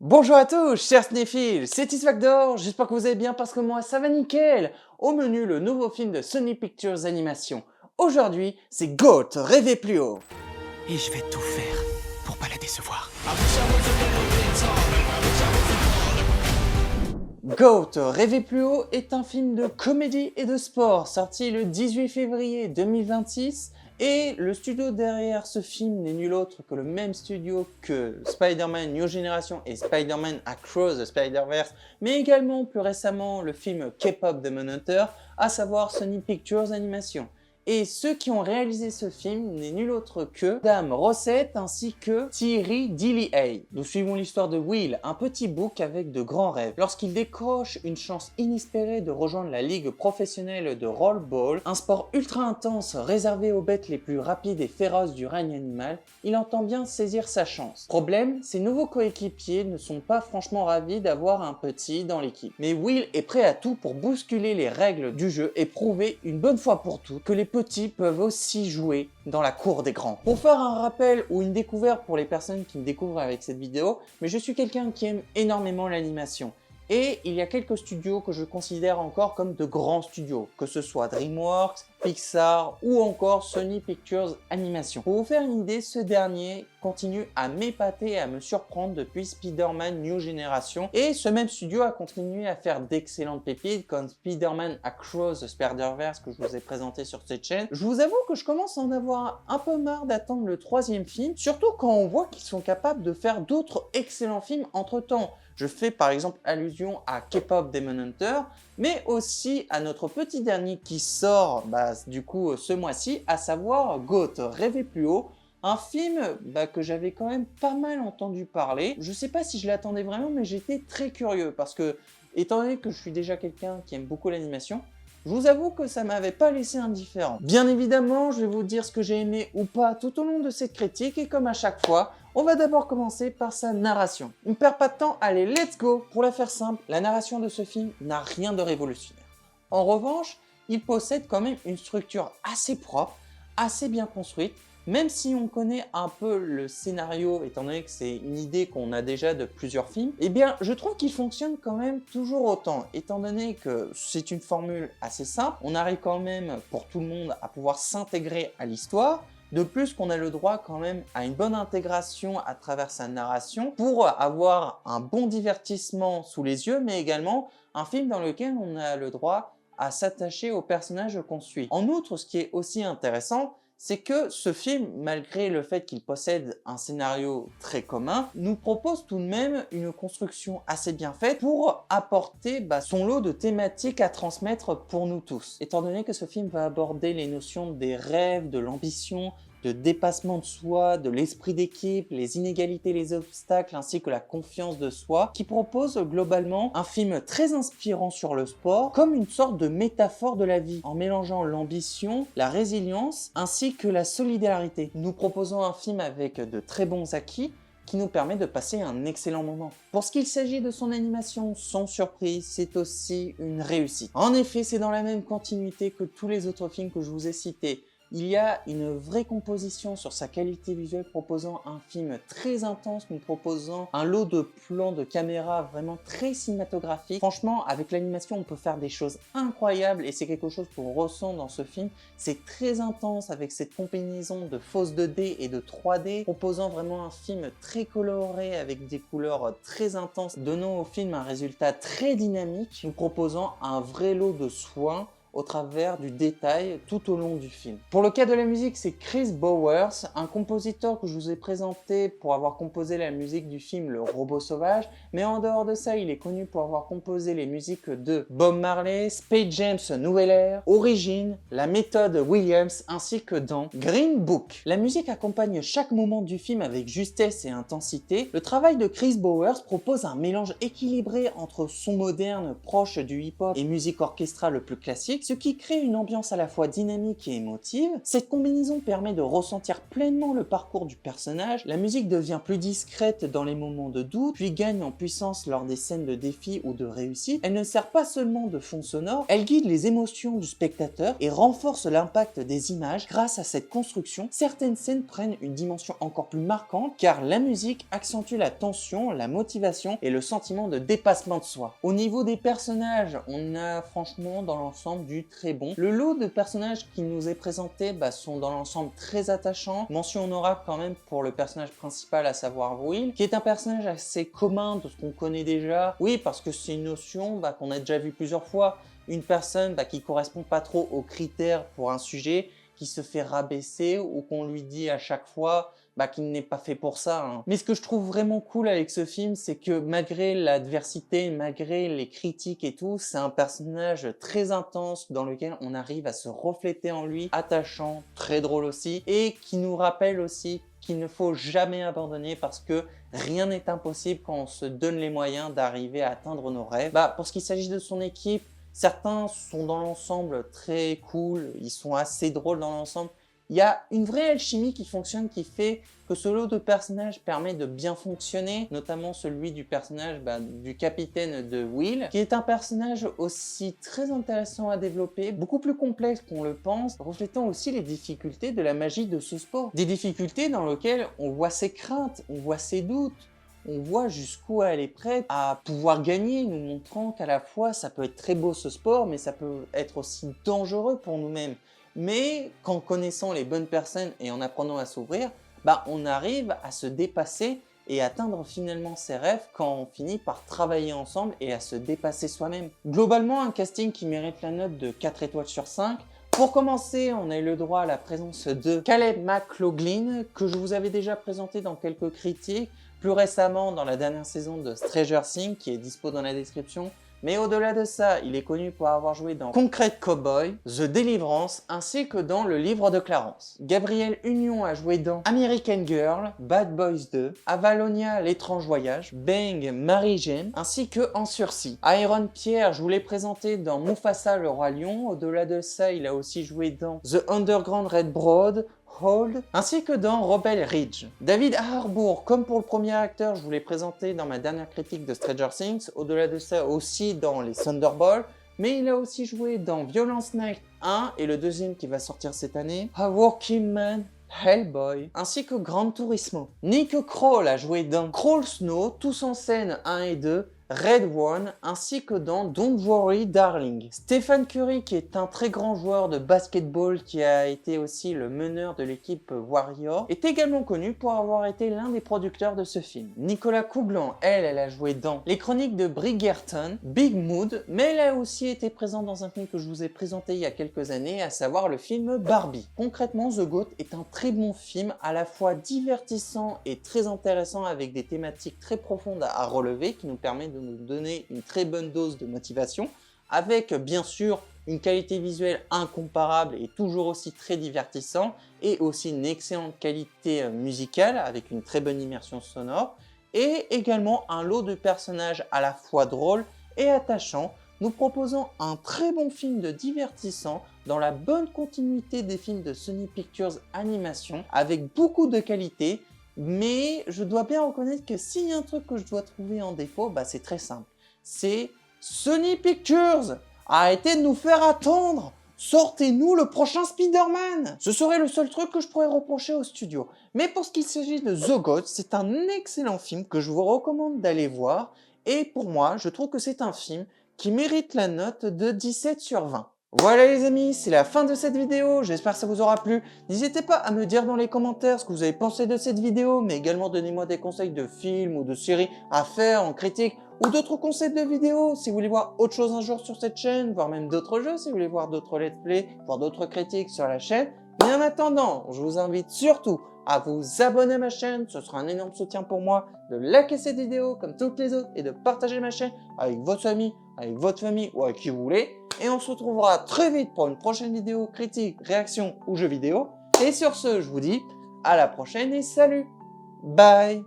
Bonjour à tous, chers cinéphiles, c'est Isfactor, j'espère que vous allez bien parce que moi ça va nickel. Au menu, le nouveau film de Sony Pictures Animation. Aujourd'hui, c'est GOAT, rêvez plus haut. Et je vais tout faire pour pas la décevoir. GOAT, rêvez plus haut est un film de comédie et de sport sorti le 18 février 2026 et le studio derrière ce film n'est nul autre que le même studio que Spider-Man New Generation et Spider-Man Across the Spider-Verse, mais également plus récemment le film K-Pop Demon Hunter, à savoir Sony Pictures Animation. Et ceux qui ont réalisé ce film n'est nul autre que Dame Rossette ainsi que Thierry Dillier. Nous suivons l'histoire de Will, un petit bouc avec de grands rêves. Lorsqu'il décroche une chance inespérée de rejoindre la ligue professionnelle de rollball, un sport ultra intense réservé aux bêtes les plus rapides et féroces du règne animal, il entend bien saisir sa chance. Problème, ses nouveaux coéquipiers ne sont pas franchement ravis d'avoir un petit dans l'équipe. Mais Will est prêt à tout pour bousculer les règles du jeu et prouver une bonne fois pour toutes que les petits peuvent aussi jouer dans la cour des grands. Pour faire un rappel ou une découverte pour les personnes qui me découvrent avec cette vidéo, mais je suis quelqu'un qui aime énormément l'animation. Et il y a quelques studios que je considère encore comme de grands studios, que ce soit DreamWorks, Pixar ou encore Sony Pictures Animation. Pour vous faire une idée, ce dernier continue à m'épater et à me surprendre depuis Spider-Man New Generation et ce même studio a continué à faire d'excellentes pépites comme Spider-Man Across the Spider-Verse que je vous ai présenté sur cette chaîne. Je vous avoue que je commence à en avoir un peu marre d'attendre le troisième film, surtout quand on voit qu'ils sont capables de faire d'autres excellents films entre temps. Je fais par exemple allusion à K-Pop Demon Hunter, mais aussi à notre petit dernier qui sort du coup ce mois-ci, à savoir GOAT, rêvez plus haut, un film que j'avais quand même pas mal entendu parler. Je sais pas si je l'attendais vraiment, mais j'étais très curieux parce que, étant donné que je suis déjà quelqu'un qui aime beaucoup l'animation, je vous avoue que ça m'avait pas laissé indifférent. Bien évidemment, je vais vous dire ce que j'ai aimé ou pas tout au long de cette critique et comme à chaque fois, on va d'abord commencer par sa narration. On ne perd pas de temps, allez let's go! Pour la faire simple, la narration de ce film n'a rien de révolutionnaire. En revanche, il possède quand même une structure assez propre, assez bien construite, même si on connaît un peu le scénario, étant donné que c'est une idée qu'on a déjà de plusieurs films, eh bien je trouve qu'il fonctionne quand même toujours autant, étant donné que c'est une formule assez simple, on arrive quand même pour tout le monde à pouvoir s'intégrer à l'histoire, de plus qu'on a le droit quand même à une bonne intégration à travers sa narration pour avoir un bon divertissement sous les yeux, mais également un film dans lequel on a le droit à s'attacher aux personnages qu'on suit. En outre, ce qui est aussi intéressant, c'est que ce film, malgré le fait qu'il possède un scénario très commun, nous propose tout de même une construction assez bien faite pour apporter son lot de thématiques à transmettre pour nous tous. Étant donné que ce film va aborder les notions des rêves, de l'ambition, de dépassement de soi, de l'esprit d'équipe, les inégalités, les obstacles ainsi que la confiance de soi, qui propose globalement un film très inspirant sur le sport, comme une sorte de métaphore de la vie, en mélangeant l'ambition, la résilience ainsi que la solidarité. Nous proposons un film avec de très bons acquis, qui nous permet de passer un excellent moment. Pour ce qu'il s'agit de son animation, sans surprise, c'est aussi une réussite. En effet, c'est dans la même continuité que tous les autres films que je vous ai cités. Il y a une vraie composition sur sa qualité visuelle, proposant un film très intense, nous proposant un lot de plans de caméra vraiment très cinématographique. Franchement, avec l'animation, on peut faire des choses incroyables et c'est quelque chose qu'on ressent dans ce film. C'est très intense avec cette combinaison de fausses 2D et de 3D, proposant vraiment un film très coloré avec des couleurs très intenses, donnant au film un résultat très dynamique, nous proposant un vrai lot de soins au travers du détail tout au long du film. Pour le cas de la musique, c'est Chris Bowers, un compositeur que je vous ai présenté pour avoir composé la musique du film Le Robot Sauvage, mais en dehors de ça, il est connu pour avoir composé les musiques de Bob Marley, Space Jam Nouvelle Ère, Origin, La Méthode Williams, ainsi que dans Green Book. La musique accompagne chaque moment du film avec justesse et intensité. Le travail de Chris Bowers propose un mélange équilibré entre son moderne proche du hip-hop et musique orchestrale plus classique, ce qui crée une ambiance à la fois dynamique et émotive. Cette combinaison permet de ressentir pleinement le parcours du personnage, la musique devient plus discrète dans les moments de doute, puis gagne en puissance lors des scènes de défi ou de réussite. Elle ne sert pas seulement de fond sonore, elle guide les émotions du spectateur et renforce l'impact des images. Grâce à cette construction, certaines scènes prennent une dimension encore plus marquante car la musique accentue la tension, la motivation et le sentiment de dépassement de soi. Au niveau des personnages, on a franchement dans l'ensemble du très bon. Le lot de personnages qui nous est présenté sont dans l'ensemble très attachants. Mention honorable quand même pour le personnage principal, à savoir Will, qui est un personnage assez commun de ce qu'on connaît déjà. Oui, parce que c'est une notion qu'on a déjà vu plusieurs fois. Une personne qui correspond pas trop aux critères pour un sujet, qui se fait rabaisser ou qu'on lui dit à chaque fois qu'il n'est pas fait pour ça. Mais ce que je trouve vraiment cool avec ce film, c'est que malgré l'adversité, malgré les critiques et tout, c'est un personnage très intense dans lequel on arrive à se refléter en lui, attachant, très drôle aussi, et qui nous rappelle aussi qu'il ne faut jamais abandonner parce que rien n'est impossible quand on se donne les moyens d'arriver à atteindre nos rêves. Pour ce qui s'agit de son équipe, certains sont dans l'ensemble très cool, ils sont assez drôles dans l'ensemble. Il y a une vraie alchimie qui fonctionne, qui fait que ce lot de personnages permet de bien fonctionner, notamment celui du personnage du capitaine de Will, qui est un personnage aussi très intéressant à développer, beaucoup plus complexe qu'on le pense, reflétant aussi les difficultés de la magie de ce sport. Des difficultés dans lesquelles on voit ses craintes, on voit ses doutes, on voit jusqu'où elle est prête à pouvoir gagner, nous montrant qu'à la fois ça peut être très beau ce sport, mais ça peut être aussi dangereux pour nous-mêmes. Mais qu'en connaissant les bonnes personnes et en apprenant à s'ouvrir, on arrive à se dépasser et atteindre finalement ses rêves quand on finit par travailler ensemble et à se dépasser soi-même. Globalement, un casting qui mérite la note de 4 étoiles sur 5. Pour commencer, on a eu le droit à la présence de Caleb McLaughlin, que je vous avais déjà présenté dans quelques critiques, plus récemment dans la dernière saison de Stranger Things, qui est dispo dans la description. Mais au-delà de ça, il est connu pour avoir joué dans Concrete Cowboy, The Deliverance, ainsi que dans Le Livre de Clarence. Gabrielle Union a joué dans American Girl, Bad Boys 2, Avalonia, L'étrange voyage, Bang, Marie-Jane, ainsi que En sursis. Aaron Pierre, je vous l'ai présenté dans Mufasa, le roi lion. Au-delà de ça, il a aussi joué dans The Underground Red Broad, Hold, ainsi que dans Rebel Ridge. David Harbour, comme pour le premier acteur, je vous l'ai présenté dans ma dernière critique de Stranger Things, au-delà de ça aussi dans les Thunderbolts, mais il a aussi joué dans Violence Night 1 et le deuxième qui va sortir cette année, A Working Man, Hellboy, ainsi que Gran Turismo. Nick Kroll a joué dans Crawl Snow, Tous en scène 1 et 2, Red One, ainsi que dans Don't Worry Darling. Stephen Curry, qui est un très grand joueur de basketball, qui a été aussi le meneur de l'équipe Warrior, est également connu pour avoir été l'un des producteurs de ce film. Nicolas Couglan, elle a joué dans Les Chroniques de Bridgerton, Big Mood, mais elle a aussi été présente dans un film que je vous ai présenté il y a quelques années, à savoir le film Barbie. Concrètement, The Goat est un très bon film, à la fois divertissant et très intéressant, avec des thématiques très profondes à relever, qui nous permet de nous donner une très bonne dose de motivation, avec bien sûr une qualité visuelle incomparable et toujours aussi très divertissant, et aussi une excellente qualité musicale avec une très bonne immersion sonore, et également un lot de personnages à la fois drôles et attachants, nous proposant un très bon film de divertissant dans la bonne continuité des films de Sony Pictures Animation, avec beaucoup de qualité. Mais je dois bien reconnaître que s'il y a un truc que je dois trouver en défaut, c'est très simple. C'est Sony Pictures, arrêtez de nous faire attendre. Sortez-nous le prochain Spider-Man. Ce serait le seul truc que je pourrais reprocher au studio. Mais pour ce qu'il s'agit de The Goat, c'est un excellent film que je vous recommande d'aller voir. Et pour moi, je trouve que c'est un film qui mérite la note de 17 sur 20. Voilà les amis, c'est la fin de cette vidéo, j'espère que ça vous aura plu. N'hésitez pas à me dire dans les commentaires ce que vous avez pensé de cette vidéo, mais également donnez-moi des conseils de films ou de séries à faire en critique, ou d'autres concepts de vidéos, si vous voulez voir autre chose un jour sur cette chaîne, voire même d'autres jeux, si vous voulez voir d'autres let's play, voir d'autres critiques sur la chaîne. Mais en attendant, je vous invite surtout à vous abonner à ma chaîne, ce sera un énorme soutien pour moi, de liker cette vidéo comme toutes les autres et de partager ma chaîne avec votre ami, avec votre famille ou avec qui vous voulez. Et on se retrouvera très vite pour une prochaine vidéo critique, réaction ou jeu vidéo. Et sur ce, je vous dis à la prochaine et salut. Bye.